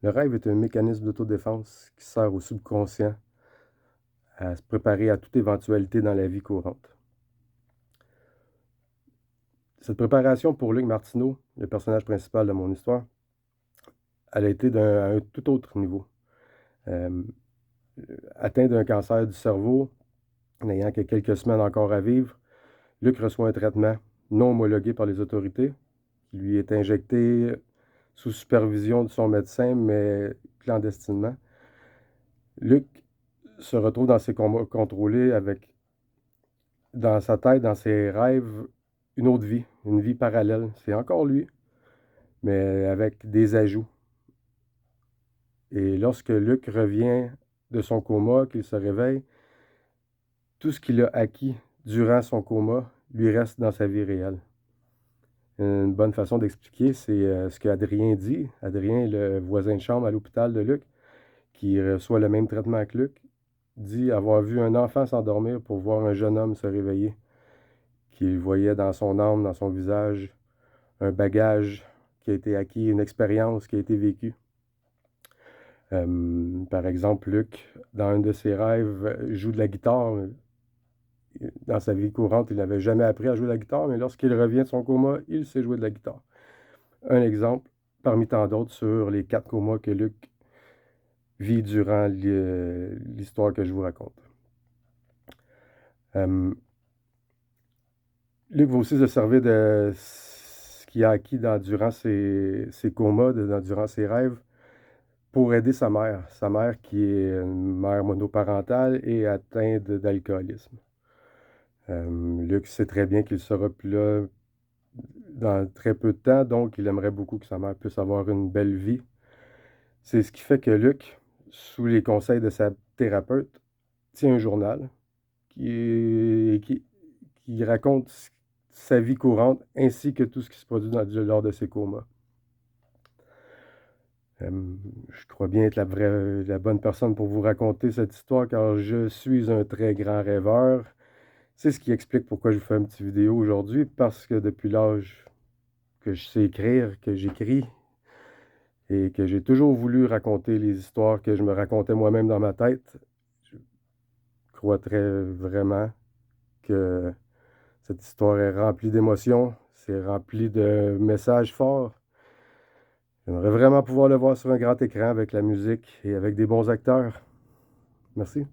Le rêve est un mécanisme d'autodéfense qui sert au subconscient à se préparer à toute éventualité dans la vie courante. Cette préparation pour Luc Martineau, le personnage principal de mon histoire, elle a été à un tout autre niveau. Euh, Atteint d'un cancer du cerveau, n'ayant que quelques semaines encore à vivre, Luc reçoit un traitement non homologué par les autorités, qui lui est injecté sous supervision de son médecin, mais clandestinement. Luc se retrouve dans ses combats contrôlés avec, dans sa tête, dans ses rêves, une vie parallèle. C'est encore lui, mais avec des ajouts. Et lorsque Luc revient de son coma, qu'il se réveille, tout ce qu'il a acquis durant son coma lui reste dans sa vie réelle. Une bonne façon d'expliquer, c'est ce qu'Adrien dit. Adrien, le voisin de chambre à l'hôpital de Luc, qui reçoit le même traitement que Luc, dit avoir vu un enfant s'endormir pour voir un jeune homme se réveiller, qu'il voyait dans son âme, dans son visage, un bagage qui a été acquis, une expérience qui a été vécue. Par exemple, Luc, dans un de ses rêves, joue de la guitare. Dans sa vie courante, il n'avait jamais appris à jouer de la guitare, mais lorsqu'il revient de son coma, il sait jouer de la guitare. Un exemple parmi tant d'autres sur les 4 comas que Luc vit durant l'histoire que je vous raconte. Euh, Luc va aussi se servir de ce qu'il a acquis durant ses comas, durant ses rêves, pour aider sa mère. Sa mère qui est une mère monoparentale et atteinte d'alcoolisme. Luc sait très bien qu'il sera plus là dans très peu de temps, donc il aimerait beaucoup que sa mère puisse avoir une belle vie. C'est ce qui fait que Luc, sous les conseils de sa thérapeute, tient un journal qui raconte sa vie courante ainsi que tout ce qui se produit lors de ses comas. Je crois bien être la bonne personne pour vous raconter cette histoire car je suis un très grand rêveur. C'est ce qui explique pourquoi je vous fais une petite vidéo aujourd'hui, parce que depuis l'âge que je sais écrire, que j'écris, et que j'ai toujours voulu raconter les histoires que je me racontais moi-même dans ma tête, je crois très vraiment que cette histoire est remplie d'émotions, c'est rempli de messages forts. J'aimerais vraiment pouvoir le voir sur un grand écran avec la musique et avec des bons acteurs. Merci.